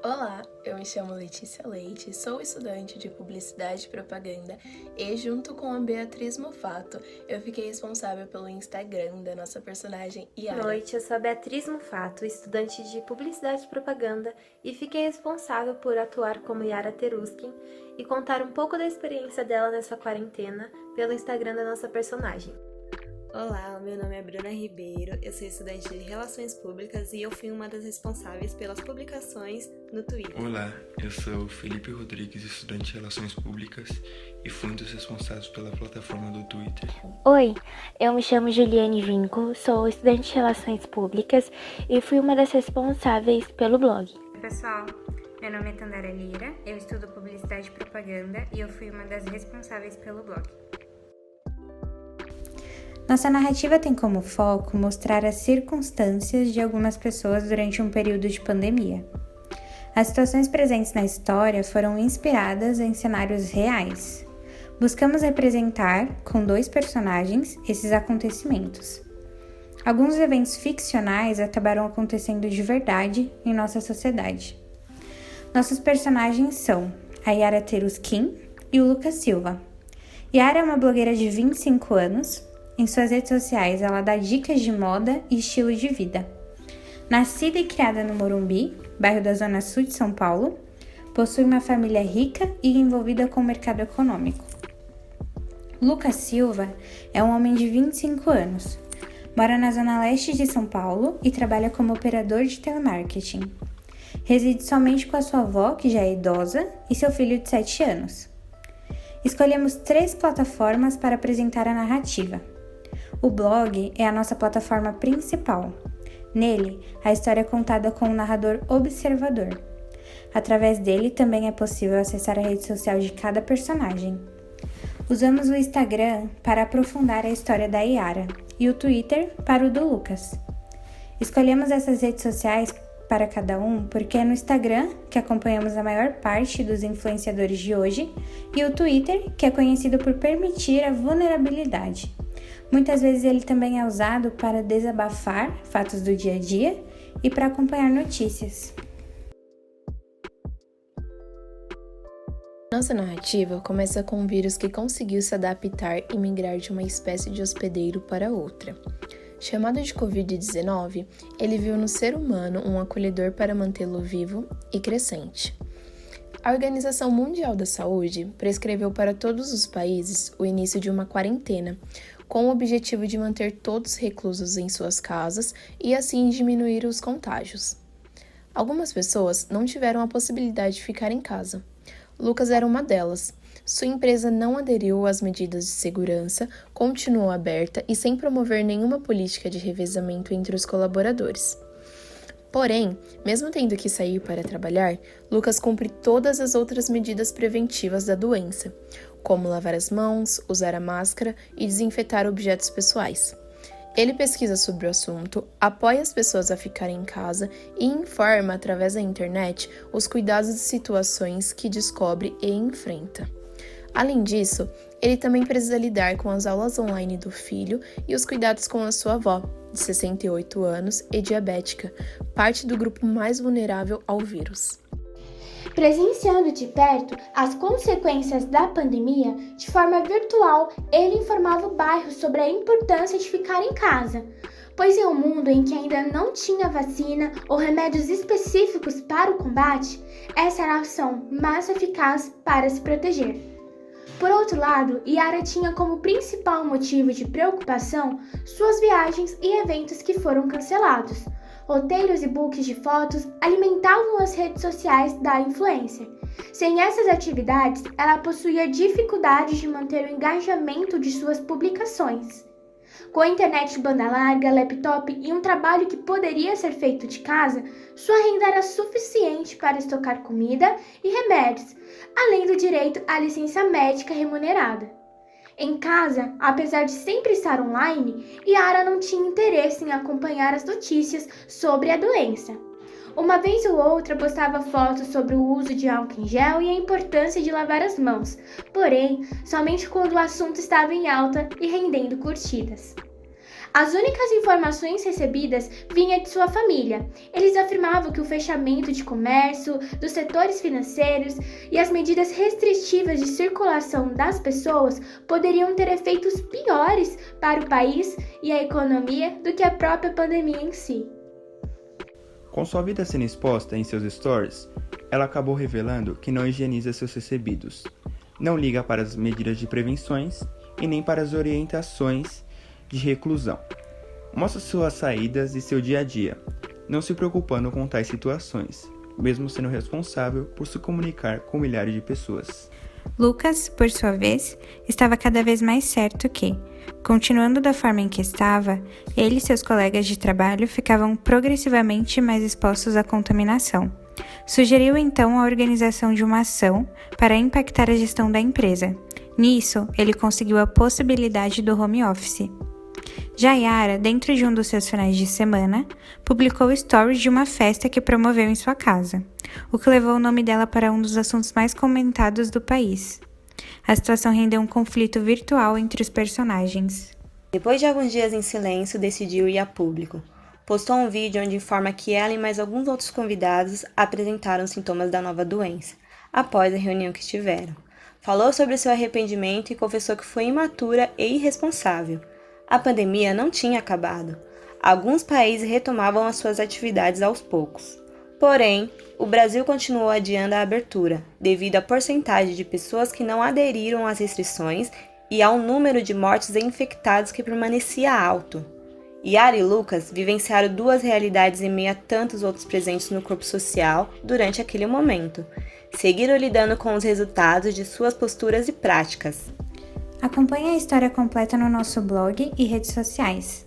Olá, eu me chamo Letícia Leite, sou estudante de Publicidade e Propaganda e, junto com a Beatriz Mofato, eu fiquei responsável pelo Instagram da nossa personagem Yara. Boa noite, eu sou a Beatriz Mofato, estudante de Publicidade e Propaganda e fiquei responsável por atuar como Yara Teruskin e contar um pouco da experiência dela nessa quarentena pelo Instagram da nossa personagem. Olá, meu nome é Bruna Ribeiro, eu sou estudante de Relações Públicas e eu fui uma das responsáveis pelas publicações no Twitter. Olá, eu sou Felipe Rodrigues, estudante de Relações Públicas e fui um dos responsáveis pela plataforma do Twitter. Oi, eu me chamo Juliane Vinco, sou estudante de Relações Públicas e fui uma das responsáveis pelo blog. Oi, pessoal, meu nome é Tandara Lira, eu estudo Publicidade e Propaganda e eu fui uma das responsáveis pelo blog. Nossa narrativa tem como foco mostrar as circunstâncias de algumas pessoas durante um período de pandemia. As situações presentes na história foram inspiradas em cenários reais. Buscamos representar, com 2 personagens, esses acontecimentos. Alguns eventos ficcionais acabaram acontecendo de verdade em nossa sociedade. Nossos personagens são a Yara Teruskin e o Lucas Silva. Yara é uma blogueira de 25 anos. Em suas redes sociais, ela dá dicas de moda e estilo de vida. Nascida e criada no Morumbi, bairro da Zona Sul de São Paulo, possui uma família rica e envolvida com o mercado econômico. Lucas Silva é um homem de 25 anos, mora na Zona Leste de São Paulo e trabalha como operador de telemarketing. Reside somente com a sua avó, que já é idosa, e seu filho de 7 anos. Escolhemos 3 plataformas para apresentar a narrativa. O blog é a nossa plataforma principal. Nele, a história é contada com um narrador observador. Através dele, também é possível acessar a rede social de cada personagem. Usamos o Instagram para aprofundar a história da Yara e o Twitter para o do Lucas. Escolhemos essas redes sociais para cada um porque é no Instagram que acompanhamos a maior parte dos influenciadores de hoje e o Twitter, que é conhecido por permitir a vulnerabilidade. Muitas vezes ele também é usado para desabafar fatos do dia a dia e para acompanhar notícias. Nossa narrativa começa com um vírus que conseguiu se adaptar e migrar de uma espécie de hospedeiro para outra. Chamado de Covid-19, ele viu no ser humano um acolhedor para mantê-lo vivo e crescente. A Organização Mundial da Saúde prescreveu para todos os países o início de uma quarentena, com o objetivo de manter todos reclusos em suas casas e assim diminuir os contágios. Algumas pessoas não tiveram a possibilidade de ficar em casa. Lucas era uma delas. Sua empresa não aderiu às medidas de segurança, continuou aberta e sem promover nenhuma política de revezamento entre os colaboradores. Porém, mesmo tendo que sair para trabalhar, Lucas cumpre todas as outras medidas preventivas da doença, como lavar as mãos, usar a máscara e desinfetar objetos pessoais. Ele pesquisa sobre o assunto, apoia as pessoas a ficarem em casa e informa através da internet os cuidados de situações que descobre e enfrenta. Além disso, ele também precisa lidar com as aulas online do filho e os cuidados com a sua avó, de 68 anos e diabética, parte do grupo mais vulnerável ao vírus. Presenciando de perto as consequências da pandemia, de forma virtual, ele informava o bairro sobre a importância de ficar em casa, pois em um mundo em que ainda não tinha vacina ou remédios específicos para o combate, essa era a ação mais eficaz para se proteger. Por outro lado, Yara tinha como principal motivo de preocupação suas viagens e eventos que foram cancelados. Roteiros e books de fotos alimentavam as redes sociais da influencer. Sem essas atividades, ela possuía dificuldades de manter o engajamento de suas publicações. Com a internet de banda larga, laptop e um trabalho que poderia ser feito de casa, sua renda era suficiente para estocar comida e remédios, além do direito à licença médica remunerada. Em casa, apesar de sempre estar online, Yara não tinha interesse em acompanhar as notícias sobre a doença. Uma vez ou outra postava fotos sobre o uso de álcool em gel e a importância de lavar as mãos, porém, somente quando o assunto estava em alta e rendendo curtidas. As únicas informações recebidas vinham de sua família. Eles afirmavam que o fechamento de comércio, dos setores financeiros e as medidas restritivas de circulação das pessoas poderiam ter efeitos piores para o país e a economia do que a própria pandemia em si. Com sua vida sendo exposta em seus stories, ela acabou revelando que não higieniza seus recebidos, não liga para as medidas de prevenções e nem para as orientações de reclusão. Mostra suas saídas e seu dia a dia, não se preocupando com tais situações, mesmo sendo responsável por se comunicar com milhares de pessoas. Lucas, por sua vez, estava cada vez mais certo que, continuando da forma em que estava, ele e seus colegas de trabalho ficavam progressivamente mais expostos à contaminação. Sugeriu então a organização de uma ação para impactar a gestão da empresa. Nisso, ele conseguiu a possibilidade do home office. Já Yara, dentro de um dos seus finais de semana, publicou stories de uma festa que promoveu em sua casa, o que levou o nome dela para um dos assuntos mais comentados do país. A situação rendeu um conflito virtual entre os personagens. Depois de alguns dias em silêncio, decidiu ir a público. Postou um vídeo onde informa que ela e mais alguns outros convidados apresentaram sintomas da nova doença, após a reunião que tiveram. Falou sobre seu arrependimento e confessou que foi imatura e irresponsável. A pandemia não tinha acabado. Alguns países retomavam as suas atividades aos poucos. Porém, o Brasil continuou adiando a abertura, devido à porcentagem de pessoas que não aderiram às restrições e ao número de mortes e infectados que permanecia alto. Yara e Lucas vivenciaram duas realidades em meio a tantos outros presentes no corpo social durante aquele momento. Seguiram lidando com os resultados de suas posturas e práticas. Acompanhe a história completa no nosso blog e redes sociais.